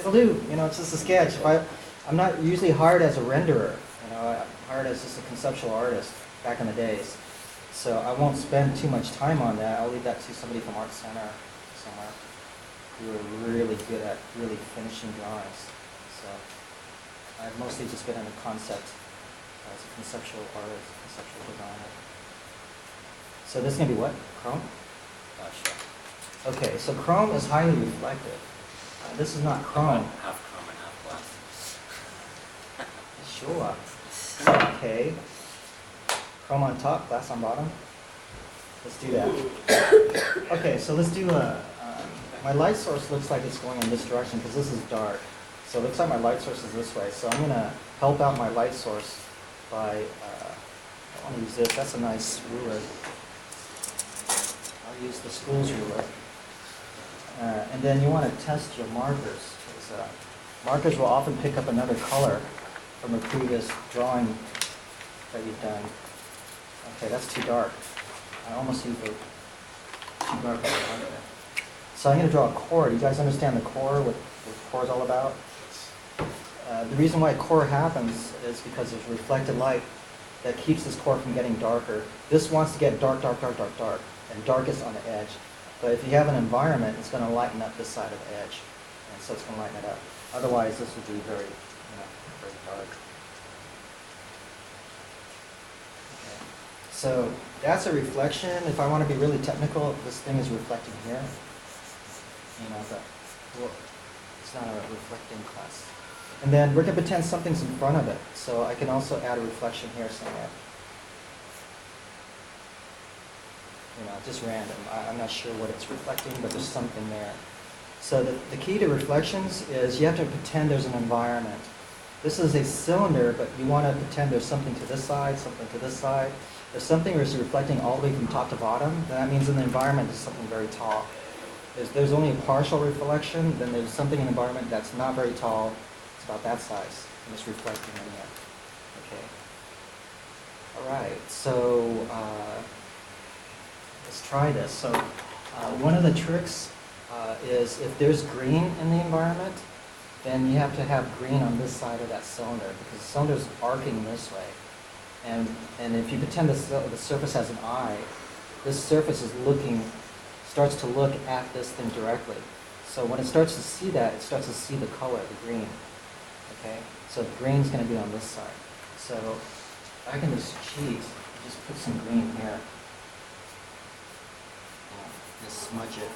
it'll do. You know, it's just a sketch. I'm not usually hired as a renderer. You know, I'm hired as just a conceptual artist back in the days. So I won't spend too much time on that. I'll leave that to somebody from Art Center somewhere who are really good at really finishing drawings. So I've mostly just been in the concept as a conceptual artist, conceptual designer. So this is going to be what? Chrome? Oh, sure. Okay, so chrome is highly reflective. This is not chrome. Half chrome and half glass. Sure. Okay. Chrome on top, glass on bottom. Let's do that. Okay, so let's do my light source looks like it's going in this direction because this is dark. So it looks like my light source is this way. So I'm going to help out my light source by, I want to use this. That's a nice ruler. I'll use the school's ruler. And then you want to test your markers. Because markers will often pick up another color from a previous drawing that you've done. Okay, that's too dark. I almost used too dark of a marker. So I'm going to draw a core. Do you guys understand the core, what core is all about? The reason why core happens is because there's reflected light that keeps this core from getting darker. This wants to get dark, dark, dark, dark, dark, and darkest on the edge. But if you have an environment, it's going to lighten up this side of the edge, and so it's going to lighten it up. Otherwise, this would be very, very dark. Okay. So that's a reflection. If I want to be really technical, this thing is reflecting here. But well, it's not a reflecting class. And then we're going to pretend something's in front of it. So I can also add a reflection here somewhere. Just random. I'm not sure what it's reflecting, but there's something there. So the key to reflections is you have to pretend there's an environment. This is a cylinder, but you want to pretend there's something to this side, something to this side. If something is reflecting all the way from top to bottom, then that means in the environment there's something very tall. If there's only a partial reflection, then there's something in the environment that's not very tall. It's about that size, and it's reflecting in there. Okay. All right, so let's try this. So one of the tricks is if there's green in the environment, then you have to have green on this side of that cylinder because the cylinder's arcing this way. And if you pretend the surface has an eye, this surface is starts to look at this thing directly. So when it starts to see that, it starts to see the color, the green. Okay? So the green's going to be on this side. So I can just cheat, just put some green here. Just smudge it.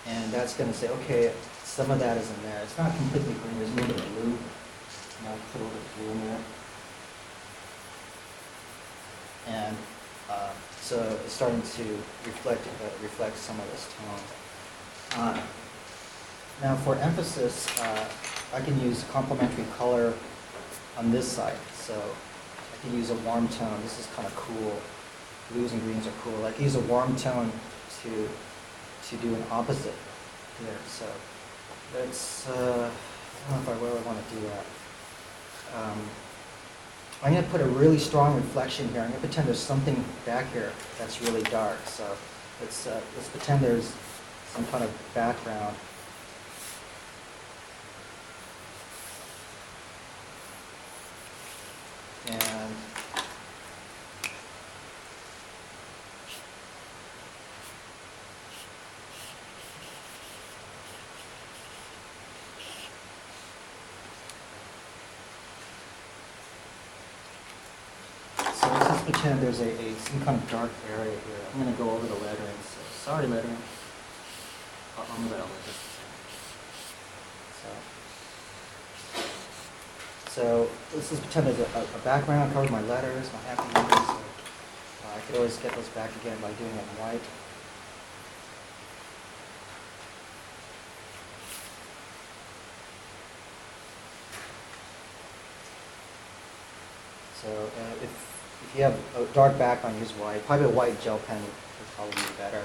And that's going to say, okay, some of that is in there. It's not completely green, there's a little bit of blue. Now put a little bit of blue in there. And so it's starting to reflect some of this tone. Now for emphasis, I can use complementary color on this side. So I can use a warm tone. This is kind of cool. Blues and greens are cool. I can use a warm tone to do an opposite here. So that's, I don't know if I really want to do that. I'm going to put a really strong reflection here. I'm going to pretend there's something back here that's really dark. So let's pretend there's some kind of background. And pretend there's some kind of dark area here. I'm going to go over the lettering. So, sorry, lettering. I'll move it over just a second. So let's just pretend there's a background covers my letters, my happy numbers. So, I could always get those back again by doing it in white. So if you have a dark background, use white. Probably a white gel pen would probably be better.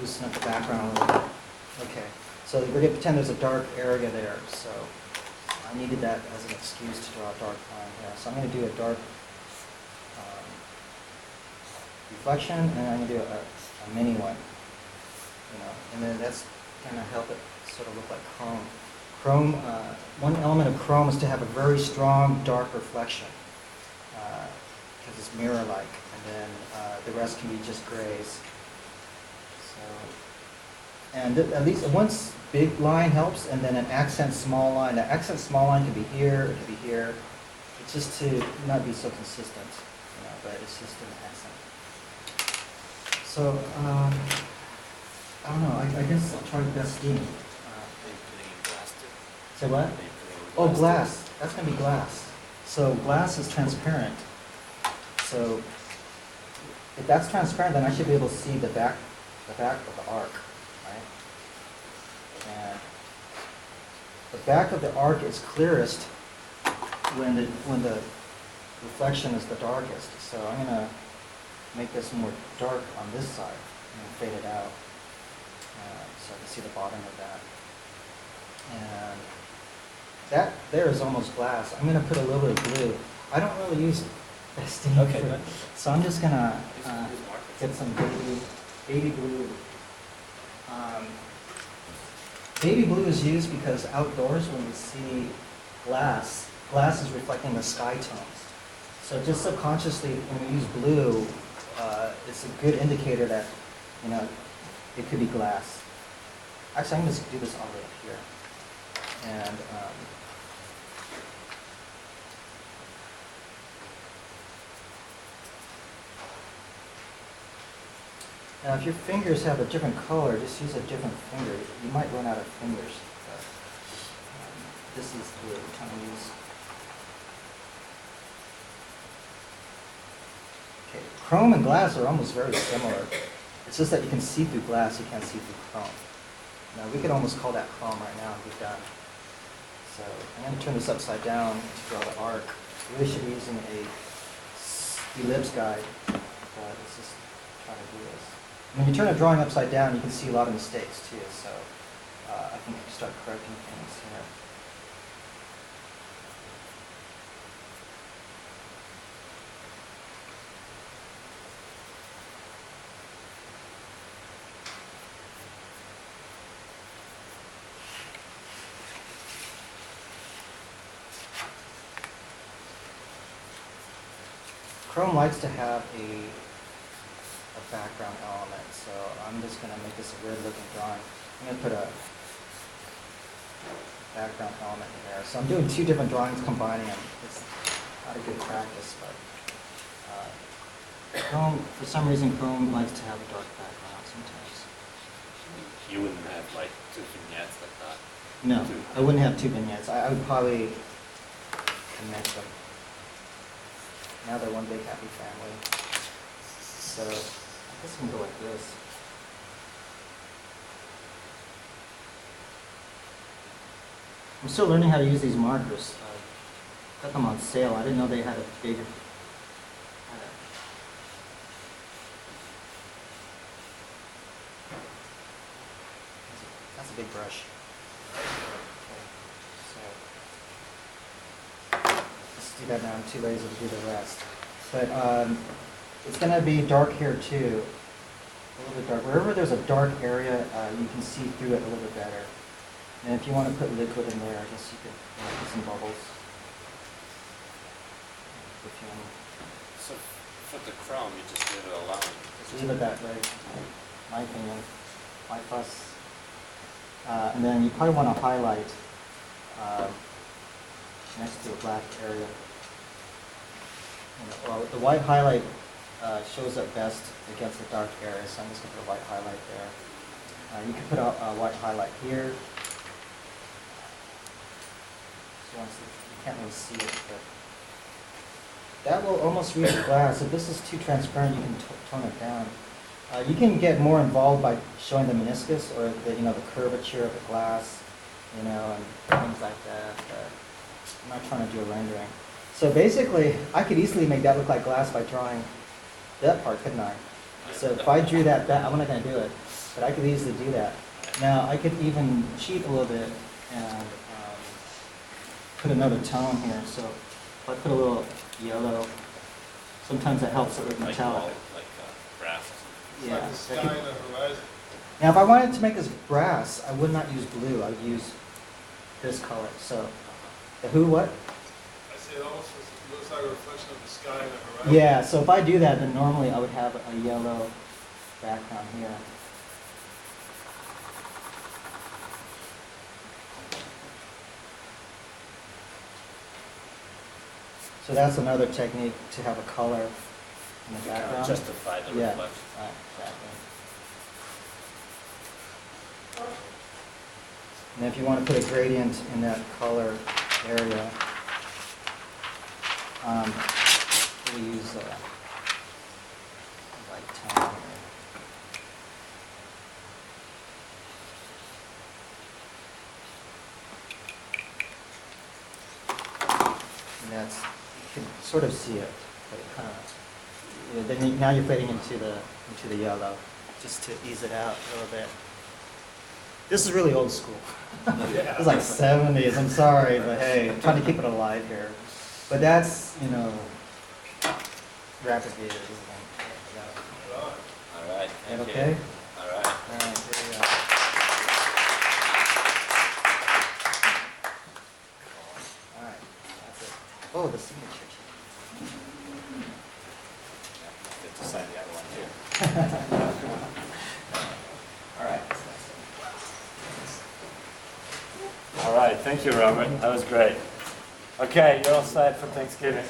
Loosen up the background a little bit. Okay, so we're going to pretend there's a dark area there. So I needed that as an excuse to draw a dark line here. So I'm going to do a dark reflection, and I'm going to do a mini one. And then that's going to help it sort of look like chrome. Chrome, one element of chrome is to have a very strong dark reflection, because it's mirror-like, and then the rest can be just grays. So, and at least one big line helps, and then an accent small line. The accent small line can be here, it can be here. It's just to not be so consistent, but it's just an accent. So, I don't know, I guess I'll try the best steam. Say what? Oh, glass. That's going to be glass. So glass is transparent. So if that's transparent, then I should be able to see the back of the arc, right? And the back of the arc is clearest when the reflection is the darkest. So I'm going to make this more dark on this side and fade it out, so I can see the bottom of that. And that there is almost glass. I'm going to put a little bit of blue. I don't really use steam. Okay. So I'm just going to get some baby blue. Baby blue is used because outdoors when you see glass is reflecting the sky tones. So just subconsciously when we use blue, it's a good indicator that, it could be glass. Actually, I'm going to do this all the way up here. And now if your fingers have a different color, just use a different finger. You might run out of fingers. But, this is the kind of use. Okay, chrome and glass are almost very similar. It's just that you can see through glass, you can't see through chrome. Now we could almost call that chrome right now if we're done. So I'm going to turn this upside down to draw the arc. Really should be using a ellipse guide, but let's just try to do this. When you turn a drawing upside down, you can see a lot of mistakes too, so I think I can start correcting things here. Chrome likes to have a background element, so I'm just going to make this a weird looking drawing. I'm going to put a background element in there. So I'm doing two different drawings, combining them. It's not a good practice, but Chrome, for some reason, Chrome likes to have a dark background sometimes. You wouldn't have like two vignettes like that? No, I wouldn't have two vignettes. I would probably connect them. Now they're one big happy family. So I guess I'm going to go like this. I'm still learning how to use these markers. I got them on sale. I didn't know they had a big... That's a big brush. Do that now. I'm too lazy to do the rest. But it's going to be dark here too. A little bit dark. Wherever there's a dark area, you can see through it a little bit better. And if you want to put liquid in there, I guess you could put some bubbles. So for the chrome, you just leave it alone? Just leave it that way. My opinion. My fuss. And then you probably want to highlight next to a black area. Well, the white highlight shows up best against the dark area, so I'm just going to put a white highlight there. You can put a white highlight here. So you can't really see it, but that will almost reach glass. If this is too transparent, you can tone it down. You can get more involved by showing the meniscus or the curvature of the glass, and things like that. I'm not trying to do a rendering. So basically, I could easily make that look like glass by drawing that part, couldn't I? So if I drew that, I'm not going to do it, but I could easily do that. Now, I could even cheat a little bit and put another tone here. So if I put a little yellow, sometimes that helps it look metallic. It's Yeah. like the sky and the horizon. Now, if I wanted to make this brass, I would not use blue. I would use this color. So, the who, what? I say it almost looks like a reflection of the sky and the horizon. Yeah, so if I do that, then normally I would have a yellow background here. So that's another technique to have a color in the To kind of background. justify the Yeah, reflection. right, exactly. And if you want to put a gradient in that color area, we use light tone here. And that's, you can sort of see it, but it kind of, then now you're fading into the yellow, just to ease it out a little bit. This is really old school. Yeah. It's like 70s, I'm sorry, but hey, I'm trying to keep it alive here. But that's, Rapid Viz. Right. All right, Is thank that you. okay? All right. All right, here we go. All right, that's it. Oh, the signature sheet. Get to sign the other one too. All right. All right, thank you, Robert. That was great. Okay, you're all set for Thanksgiving.